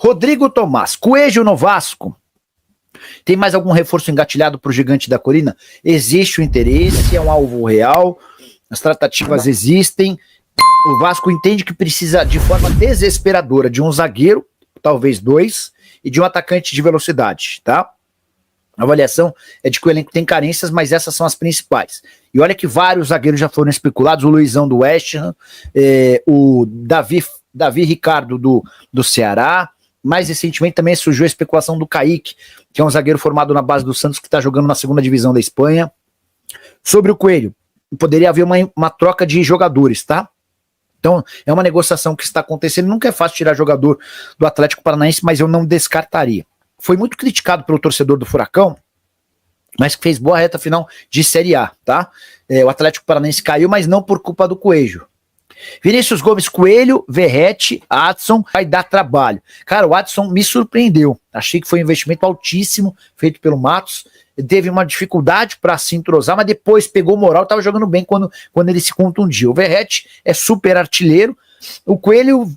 Rodrigo Tomás, Coelho no Vasco. Tem mais algum reforço engatilhado para o Gigante da Colina? Existe o interesse, é um alvo real, as tratativas existem. O Vasco entende que precisa de forma desesperadora de um zagueiro, talvez 2, e de um atacante de velocidade, tá? A avaliação é de que o elenco tem carências, mas essas são as principais. E olha que vários zagueiros já foram especulados, o Luizão do West Ham, o Davi Ricardo do Ceará. Mais recentemente também surgiu a especulação do Kaique, que é um zagueiro formado na base do Santos, que está jogando na segunda divisão da Espanha. Sobre o Coelho, poderia haver uma troca de jogadores, tá? Então, é uma negociação que está acontecendo. Nunca é fácil tirar jogador do Atlético Paranaense, mas eu não descartaria. Foi muito criticado pelo torcedor do Furacão, mas que fez boa reta final de Série A, tá? O Atlético Paranaense caiu, mas não por culpa do Coelho. Vinícius Gomes, Coelho, Verrete, Adson, vai dar trabalho. Cara, o Adson me surpreendeu. Achei que foi um investimento altíssimo, feito pelo Matos. Ele teve uma dificuldade para se entrosar, mas depois pegou moral, estava jogando bem quando ele se contundiu. O Verrete é super artilheiro. O Coelho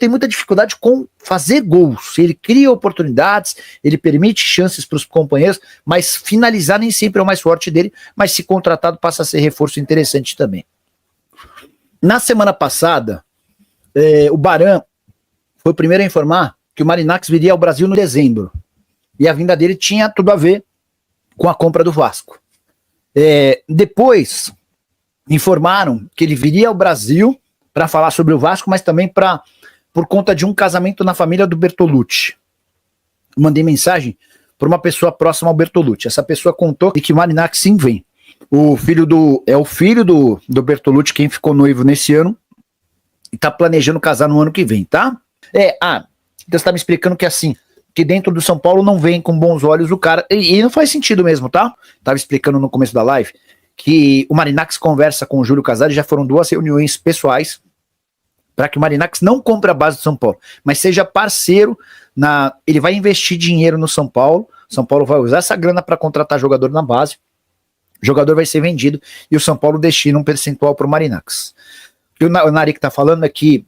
tem muita dificuldade com fazer gols. Ele cria oportunidades, ele permite chances para os companheiros, mas finalizar nem sempre é o mais forte dele, mas se contratado passa a ser reforço interessante também. Na semana passada, o Baran foi o primeiro a informar que o Marinakis viria ao Brasil no dezembro. E a vinda dele tinha tudo a ver com a compra do Vasco. Depois, informaram que ele viria ao Brasil para falar sobre o Vasco, mas também por conta de um casamento na família do Bertolucci. Mandei mensagem para uma pessoa próxima ao Bertolucci. Essa pessoa contou que o Marinakis sim vem. O filho do Bertolucci quem ficou noivo nesse ano e tá planejando casar no ano que vem, tá? Então você tá me explicando que assim, que dentro do São Paulo não vem com bons olhos o cara, e não faz sentido mesmo, tá? Tava explicando no começo da live que o Marinakis conversa com o Júlio Casares, já foram 2 reuniões pessoais para que o Marinakis não compre a base do São Paulo, mas seja parceiro ele vai investir dinheiro no São Paulo vai usar essa grana para contratar jogador na base. O jogador vai ser vendido e o São Paulo destina um percentual para o Marinakis. O que o Naric está falando é que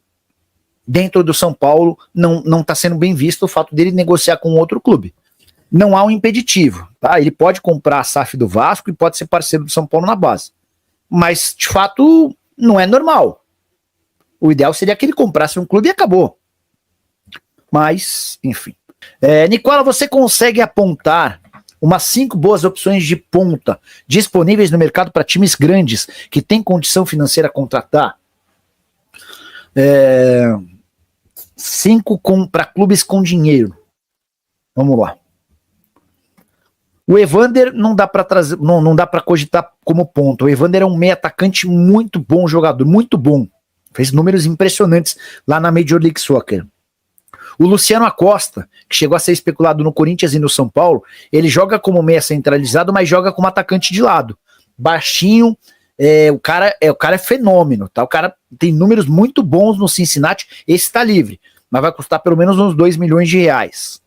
dentro do São Paulo não está sendo bem visto o fato dele negociar com outro clube. Não há um impeditivo, tá? Ele pode comprar a SAF do Vasco e pode ser parceiro do São Paulo na base. Mas, de fato, não é normal. O ideal seria que ele comprasse um clube e acabou. Mas, enfim. Nicola, você consegue apontar umas 5 boas opções de ponta disponíveis no mercado para times grandes que têm condição financeira a contratar? 5 para clubes com dinheiro. Vamos lá. O Evander não dá para trazer, não dá para cogitar como ponto. O Evander é um meio atacante muito bom jogador, muito bom. Fez números impressionantes lá na Major League Soccer. O Luciano Acosta, que chegou a ser especulado no Corinthians e no São Paulo, ele joga como meia centralizado, mas joga como atacante de lado. Baixinho, o cara é fenômeno, tá? O cara tem números muito bons no Cincinnati, esse está livre, mas vai custar pelo menos uns 2 milhões de reais.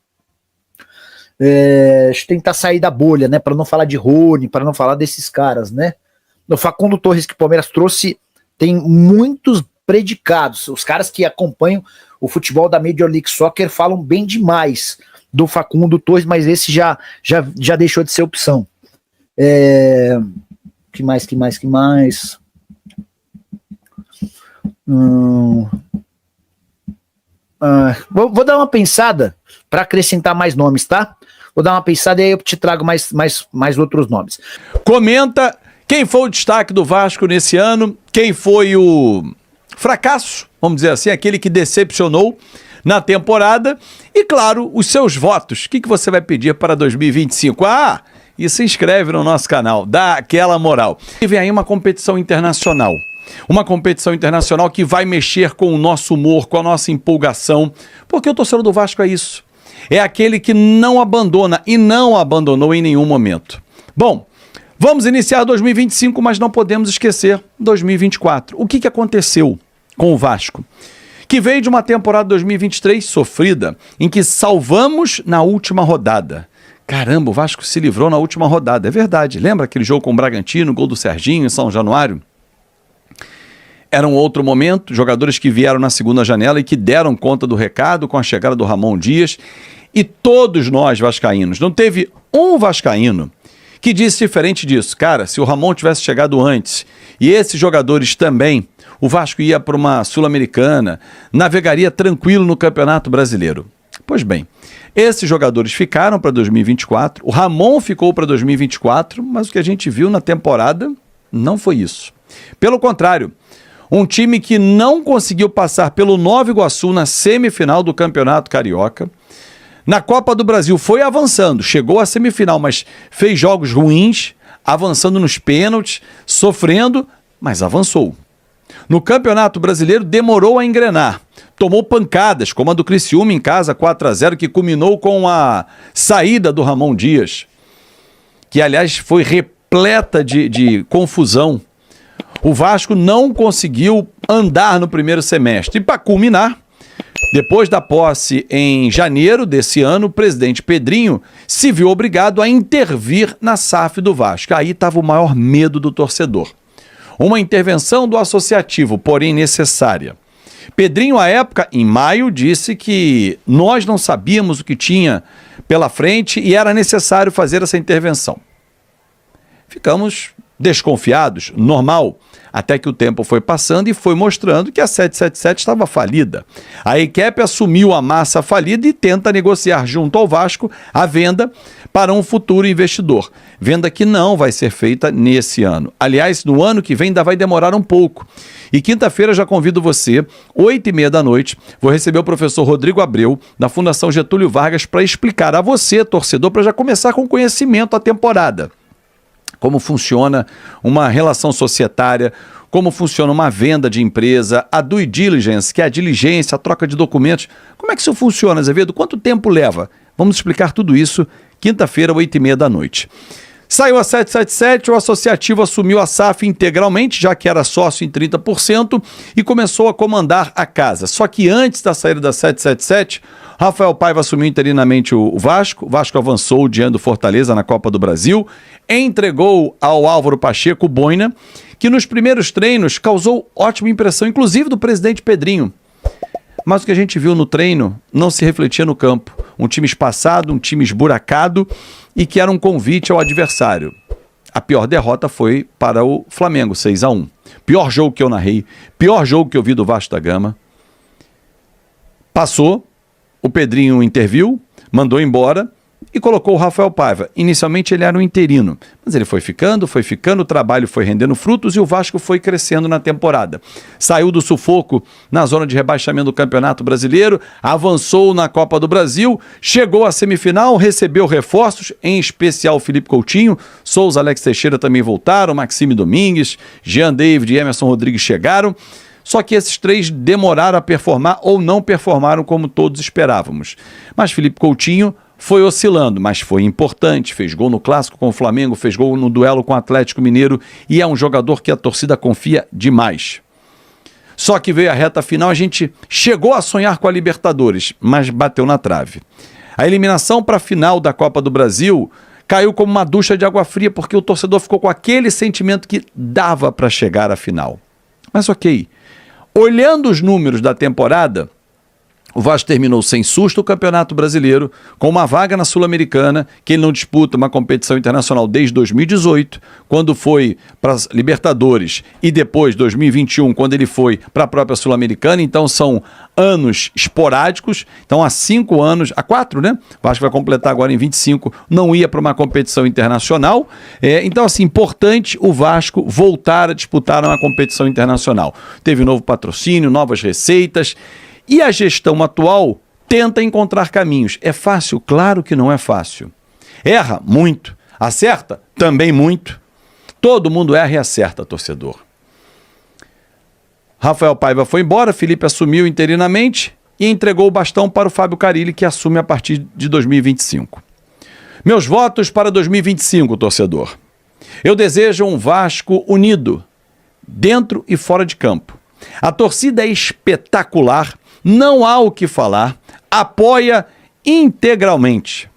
Deixa eu tentar sair da bolha, né? Para não falar de Rony, para não falar desses caras, né? O Facundo Torres que o Palmeiras trouxe tem muitos predicados. Os caras que acompanham o futebol da Major League Soccer falam bem demais do Facundo Torres, mas esse já deixou de ser opção. Que mais? Vou dar uma pensada para acrescentar mais nomes, tá? Vou dar uma pensada e aí eu te trago mais outros nomes. Comenta quem foi o destaque do Vasco nesse ano, quem foi o fracasso, vamos dizer assim, aquele que decepcionou na temporada e, claro, os seus votos. O que você vai pedir para 2025? E se inscreve no nosso canal, dá aquela moral. E vem aí uma competição internacional. Uma competição internacional que vai mexer com o nosso humor, com a nossa empolgação, porque o torcedor do Vasco é isso. É aquele que não abandona e não abandonou em nenhum momento. Bom, vamos iniciar 2025, mas não podemos esquecer 2024. O que aconteceu com o Vasco? Que veio de uma temporada 2023 sofrida, em que salvamos na última rodada. Caramba, o Vasco se livrou na última rodada, é verdade. Lembra aquele jogo com o Bragantino, gol do Serginho em São Januário? Era um outro momento, jogadores que vieram na segunda janela e que deram conta do recado com a chegada do Ramon Dias. E todos nós vascaínos, não teve um vascaíno que disse diferente disso. Cara, se o Ramon tivesse chegado antes e esses jogadores também, o Vasco ia para uma Sul-Americana, navegaria tranquilo no Campeonato Brasileiro. Pois bem, esses jogadores ficaram para 2024, o Ramon ficou para 2024, mas o que a gente viu na temporada não foi isso. Pelo contrário, um time que não conseguiu passar pelo Nova Iguaçu na semifinal do Campeonato Carioca. Na Copa do Brasil foi avançando, chegou à semifinal, mas fez jogos ruins, avançando nos pênaltis, sofrendo, mas avançou. No Campeonato Brasileiro demorou a engrenar. Tomou pancadas, como a do Criciúma em casa, 4-0, que culminou com a saída do Ramon Dias, que aliás foi repleta de confusão. O Vasco não conseguiu andar no primeiro semestre. E para culminar, depois da posse em janeiro desse ano, o presidente Pedrinho se viu obrigado a intervir na SAF do Vasco. Aí estava o maior medo do torcedor. Uma intervenção do associativo, porém necessária. Pedrinho, à época, em maio, disse que nós não sabíamos o que tinha pela frente e era necessário fazer essa intervenção. Ficamos desconfiados, normal, até que o tempo foi passando e foi mostrando que a 777 estava falida. A equipe assumiu a massa falida e tenta negociar junto ao Vasco a venda para um futuro investidor. Venda que não vai ser feita nesse ano. Aliás, no ano que vem ainda vai demorar um pouco. E quinta-feira já convido você, 8h30 da noite, vou receber o professor Rodrigo Abreu, da Fundação Getúlio Vargas, para explicar a você, torcedor, para já começar com conhecimento a temporada. Como funciona uma relação societária, como funciona uma venda de empresa, a due diligence, que é a diligência, a troca de documentos. Como é que isso funciona, Azevedo? Quanto tempo leva? Vamos explicar tudo isso quinta-feira, 8h30 da noite. Saiu a 777, o associativo assumiu a SAF integralmente, já que era sócio em 30%, e começou a comandar a casa. Só que antes da saída da 777, Rafael Paiva assumiu interinamente o Vasco avançou diante do Fortaleza na Copa do Brasil, entregou ao Álvaro Pacheco o Boina, que nos primeiros treinos causou ótima impressão, inclusive do presidente Pedrinho. Mas o que a gente viu no treino não se refletia no campo. Um time espaçado, um time esburacado e que era um convite ao adversário. A pior derrota foi para o Flamengo, 6-1. Pior jogo que eu narrei, pior jogo que eu vi do Vasco da Gama. Passou, o Pedrinho interviu, mandou embora e colocou o Rafael Paiva. Inicialmente ele era um interino, mas ele foi ficando, o trabalho foi rendendo frutos e o Vasco foi crescendo na temporada. Saiu do sufoco na zona de rebaixamento do Campeonato Brasileiro, avançou na Copa do Brasil, chegou à semifinal, recebeu reforços, em especial o Felipe Coutinho, Souza, Alex Teixeira também voltaram, Maxime Domingues, Jean David e Emerson Rodrigues chegaram. Só que esses três demoraram a performar ou não performaram como todos esperávamos. Mas Felipe Coutinho foi oscilando, mas foi importante, fez gol no Clássico com o Flamengo, fez gol no duelo com o Atlético Mineiro e é um jogador que a torcida confia demais. Só que veio a reta final, a gente chegou a sonhar com a Libertadores, mas bateu na trave. A eliminação para a final da Copa do Brasil caiu como uma ducha de água fria, porque o torcedor ficou com aquele sentimento que dava para chegar à final. Mas ok, olhando os números da temporada, o Vasco terminou sem susto o Campeonato Brasileiro, com uma vaga na Sul-Americana, que ele não disputa uma competição internacional desde 2018, quando foi para as Libertadores, e depois 2021, quando ele foi para a própria Sul-Americana. Então são anos esporádicos, então há 5 anos, há 4, né? O Vasco vai completar agora em 25, não ia para uma competição internacional. Então, assim, importante o Vasco voltar a disputar uma competição internacional. Teve novo patrocínio, novas receitas. E a gestão atual tenta encontrar caminhos. É fácil? Claro que não é fácil. Erra? Muito. Acerta? Também muito. Todo mundo erra e acerta, torcedor. Rafael Paiva foi embora, Felipe assumiu interinamente e entregou o bastão para o Fábio Carilli, que assume a partir de 2025. Meus votos para 2025, torcedor. Eu desejo um Vasco unido, dentro e fora de campo. A torcida é espetacular, não há o que falar, apoia integralmente.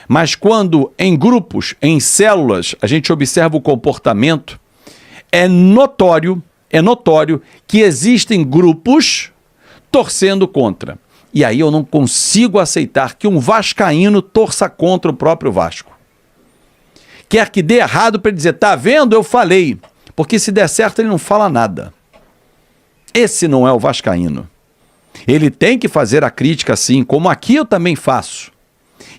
Mas quando em grupos, em células, a gente observa o comportamento, é notório é notório que existem grupos torcendo contra. E aí eu não consigo aceitar que um vascaíno torça contra o próprio Vasco. Quer que dê errado para ele dizer, tá vendo? Eu falei. Porque se der certo ele não fala nada. Esse não é o vascaíno. Ele tem que fazer a crítica assim, como aqui eu também faço.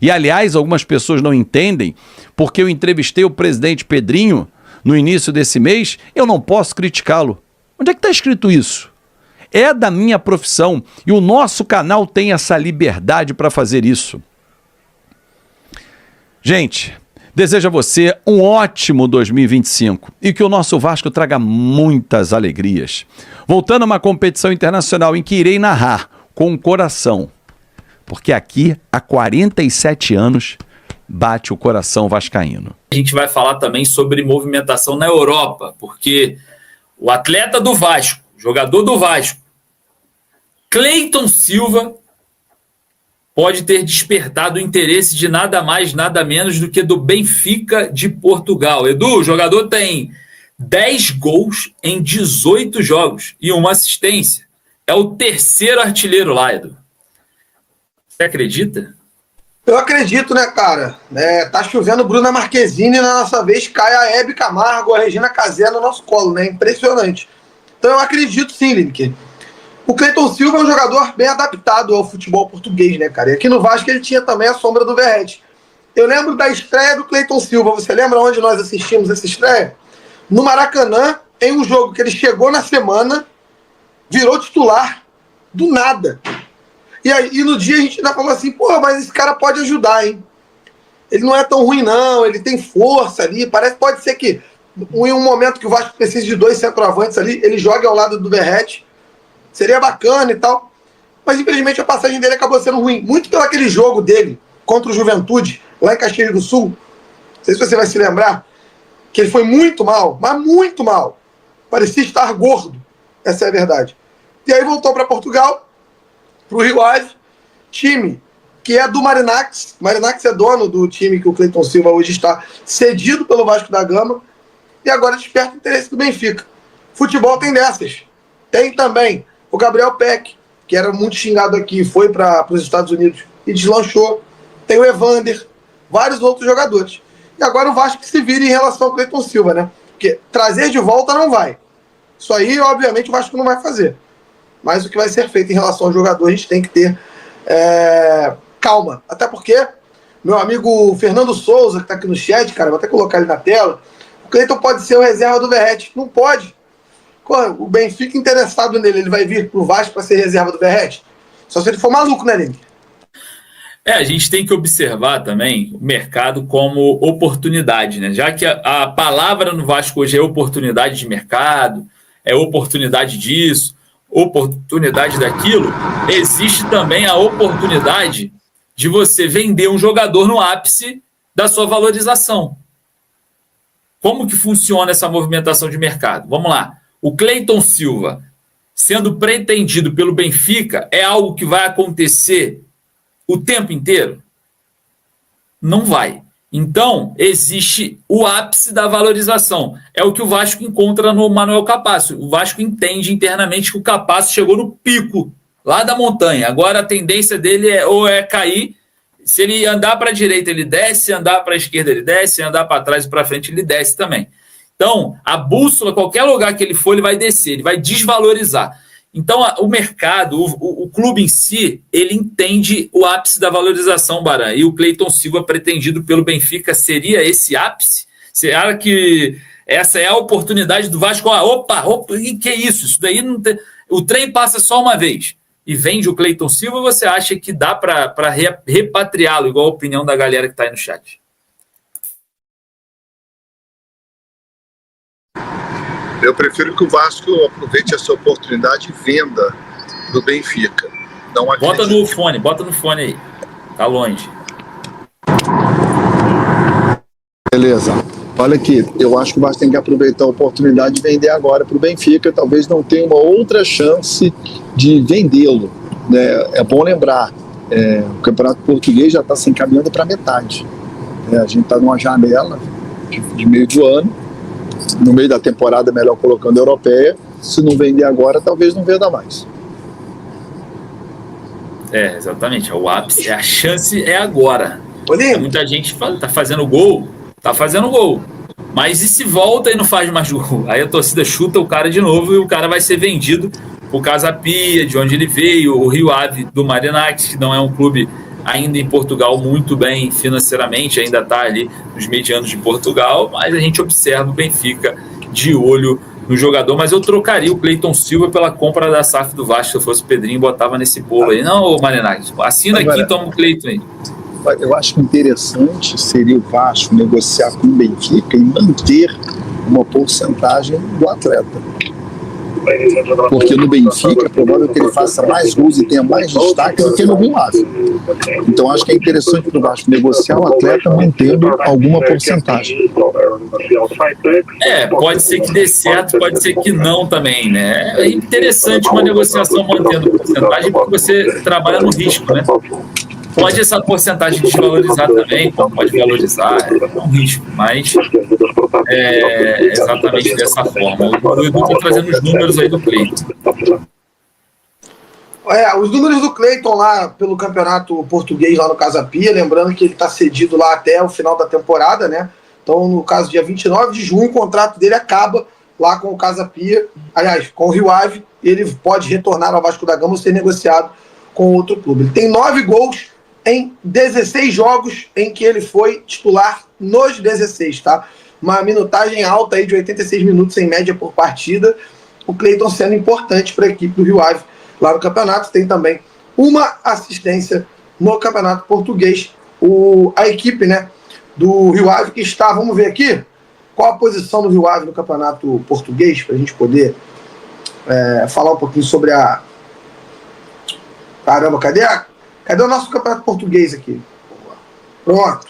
E aliás, algumas pessoas não entendem, porque eu entrevistei o presidente Pedrinho no início desse mês, eu não posso criticá-lo. Onde é que está escrito isso? É da minha profissão e o nosso canal tem essa liberdade para fazer isso. Gente, desejo a você um ótimo 2025 e que o nosso Vasco traga muitas alegrias. Voltando a uma competição internacional em que irei narrar com o coração, porque aqui há 47 anos bate o coração vascaíno. A gente vai falar também sobre movimentação na Europa, porque o atleta do Vasco, jogador do Vasco, Cleiton Silva, pode ter despertado o interesse de nada mais, nada menos do que do Benfica de Portugal. Edu, o jogador tem 10 gols em 18 jogos e uma assistência. É o terceiro artilheiro lá, Edu. Você acredita? Eu acredito, né, cara? Tá chovendo Bruna Marquezine e na nossa vez cai a Hebe Camargo, a Regina Casé no nosso colo, né? Impressionante. Então eu acredito sim, Lineker. O Cleiton Silva é um jogador bem adaptado ao futebol português, né, cara? E aqui no Vasco ele tinha também a sombra do Verratti. Eu lembro da estreia do Cleiton Silva. Você lembra onde nós assistimos essa estreia? No Maracanã, em um jogo que ele chegou na semana, virou titular do nada. E no dia a gente ainda falou assim, pô, mas esse cara pode ajudar, hein? Ele não é tão ruim não, ele tem força ali, pode ser que em um momento que o Vasco precisa de 2 centroavantes ali, ele joga ao lado do Verratti, seria bacana e tal, mas infelizmente a passagem dele acabou sendo ruim, muito pelo aquele jogo dele contra o Juventude, lá em Caxias do Sul, não sei se você vai se lembrar, que ele foi muito mal, mas muito mal, parecia estar gordo, essa é a verdade. E aí voltou para Portugal, para o Rio Ave, time que é do Marinax. Marinax é dono do time que o Cleiton Silva hoje está cedido pelo Vasco da Gama e agora desperta o interesse do Benfica. Futebol tem dessas. Tem também o Gabriel Peck, que era muito xingado aqui, foi para os Estados Unidos e deslanchou. Tem o Evander, vários outros jogadores. E agora o Vasco que se vira em relação ao Cleiton Silva, né? Porque trazer de volta não vai. Isso aí, obviamente, o Vasco não vai fazer. Mas o que vai ser feito em relação ao jogador, a gente tem que ter calma. Até porque meu amigo Fernando Souza, que está aqui no chat, cara, vou até colocar ele na tela, o Cleiton pode ser o reserva do Verratti. Não pode. O Benfica interessado nele, ele vai vir pro Vasco para ser reserva do Verratti? Só se ele for maluco, né, Link? A gente tem que observar também o mercado como oportunidade, né? Já que a palavra no Vasco hoje é oportunidade de mercado, é oportunidade disso, oportunidade daquilo, existe também a oportunidade de você vender um jogador no ápice da sua valorização. Como que funciona essa movimentação de mercado? Vamos lá. O Cleiton Silva, sendo pretendido pelo Benfica, é algo que vai acontecer o tempo inteiro? Não vai. Então, existe o ápice da valorização. É o que o Vasco encontra no Manuel Capasso. O Vasco entende internamente que o Capasso chegou no pico, lá da montanha. Agora a tendência dele é cair. Se ele andar para a direita, ele desce. Andar para a esquerda, ele desce. Andar para trás e para frente, ele desce também. Então, a bússola, qualquer lugar que ele for, ele vai descer. Ele vai desvalorizar. Então, o mercado, o clube em si, ele entende o ápice da valorização, Baran. E o Cleiton Silva, pretendido pelo Benfica, seria esse ápice? Será que essa é a oportunidade do Vasco? Opa, que é isso? Isso daí não tem... O trem passa só uma vez e vende o Cleiton Silva, você acha que dá para repatriá-lo, igual a opinião da galera que está aí no chat? Eu prefiro que o Vasco aproveite essa oportunidade e venda do Benfica. Não bota no fone aí. Tá longe. Beleza. Olha aqui, eu acho que o Vasco tem que aproveitar a oportunidade de vender agora para o Benfica. Talvez não tenha uma outra chance de vendê-lo. É bom lembrar, o Campeonato Português já está se encaminhando para metade. A gente está numa janela de meio do ano. No meio da temporada, melhor colocando a europeia, Se não vender agora, talvez não venda mais. Exatamente. O ápice, a chance é agora. Olha, Muita gente fala, tá fazendo gol. Mas e se volta e não faz mais gol? Aí a torcida chuta o cara de novo e o cara vai ser vendido pro Casa Pia, de onde ele veio, o Rio Ave do Marinápolis, que não é um clube ainda em Portugal muito bem financeiramente, ainda está ali nos medianos de Portugal, mas a gente observa o Benfica de olho no jogador, mas eu trocaria o Cleiton Silva pela compra da SAF do Vasco. Se eu fosse o Pedrinho, botava nesse bolo aí. Não, ô Marinápolis, assina agora, aqui e toma o Cleiton aí. Eu acho que interessante seria o Vasco negociar com o Benfica e manter uma porcentagem do atleta. Porque no Benfica é provável que ele faça mais gols e tenha mais destaque do que no Rio Ave. Então acho que é interessante para o Vasco negociar o atleta mantendo alguma porcentagem. Pode ser que dê certo, pode ser que não também, né? É interessante uma negociação mantendo porcentagem, porque você trabalha no risco, né? Pode essa porcentagem desvalorizar também, pode valorizar, é um risco, mas é exatamente dessa forma. O Edu está trazendo os números aí do Cleiton. Os números do Cleiton lá pelo campeonato português lá no Casa Pia, lembrando que ele está cedido lá até o final da temporada, né? Então, no caso, dia 29 de junho, o contrato dele acaba lá com o Casa Pia, aliás, com o Rio Ave, ele pode retornar ao Vasco da Gama ou ser negociado com outro clube. Ele tem 9 gols em 16 jogos em que ele foi titular nos 16, tá? Uma minutagem alta aí de 86 minutos em média por partida. O Cleiton sendo importante para a equipe do Rio Ave lá no campeonato. Tem também uma assistência no campeonato português. A equipe, né, do Rio Ave que está, vamos ver aqui, qual a posição do Rio Ave no campeonato português, para a gente poder falar um pouquinho sobre a... Caramba, cadê o nosso campeonato português aqui? Pronto.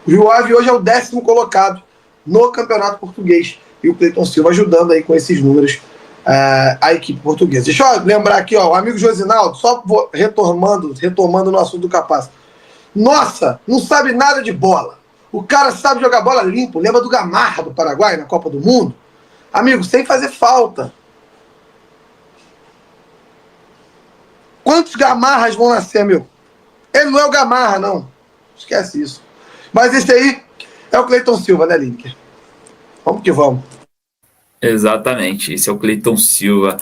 O Rio Ave hoje é o 10º colocado no campeonato português. E o Cleiton Silva ajudando aí com esses números a equipe portuguesa. Deixa eu lembrar aqui, ó, o amigo Josinaldo, só retomando no assunto do Capaz. Nossa, não sabe nada de bola. O cara sabe jogar bola limpo. Lembra do Gamarra do Paraguai na Copa do Mundo? Amigo, sem fazer falta. Quantos Gamarras vão nascer, meu? Ele não é o Gamarra, não. Esquece isso. Mas esse aí é o Cleiton Silva, né, Lineker? Vamos que vamos. Exatamente, esse é o Cleiton Silva.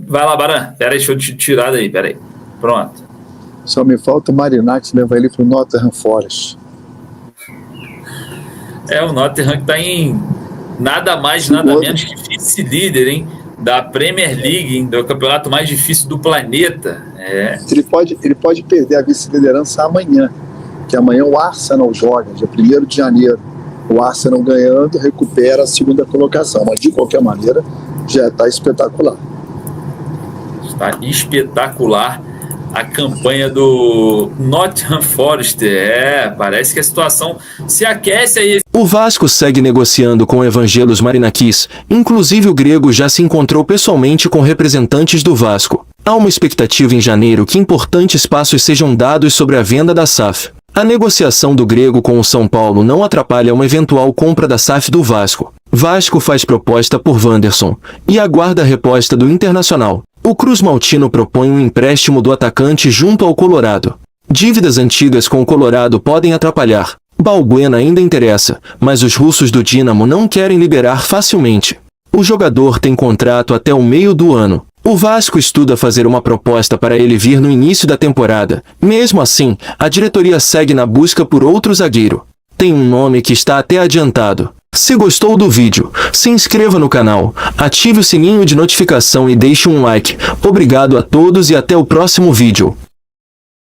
Vai lá, Baran. Pera aí, deixa eu te tirar daí, pera aí. Pronto. Só me falta o Marinápolis levar ele para o Nottingham Forest. O Nottingham que está em nada mais, nada menos que vice-líder, hein? Da Premier League, hein? Do campeonato mais difícil do planeta. Ele pode perder a vice-liderança amanhã, que amanhã o Arsenal joga, dia 1º de janeiro. O Arsenal ganhando recupera a 2ª colocação, mas de qualquer maneira já está espetacular. Está espetacular a campanha do Nottingham Forest. Parece que a situação se aquece aí. O Vasco segue negociando com o Evangelos Marinápolis. Inclusive o grego já se encontrou pessoalmente com representantes do Vasco. Há uma expectativa em janeiro que importantes passos sejam dados sobre a venda da SAF. A negociação do grego com o São Paulo não atrapalha uma eventual compra da SAF do Vasco. Vasco faz proposta por Wanderson e aguarda a resposta do Internacional. O Cruz Maltino propõe um empréstimo do atacante junto ao Colorado. Dívidas antigas com o Colorado podem atrapalhar. Balbuena ainda interessa, mas os russos do Dínamo não querem liberar facilmente. O jogador tem contrato até o meio do ano. O Vasco estuda fazer uma proposta para ele vir no início da temporada. Mesmo assim, a diretoria segue na busca por outro zagueiro. Tem um nome que está até adiantado. Se gostou do vídeo, se inscreva no canal, ative o sininho de notificação e deixe um like. Obrigado a todos e até o próximo vídeo.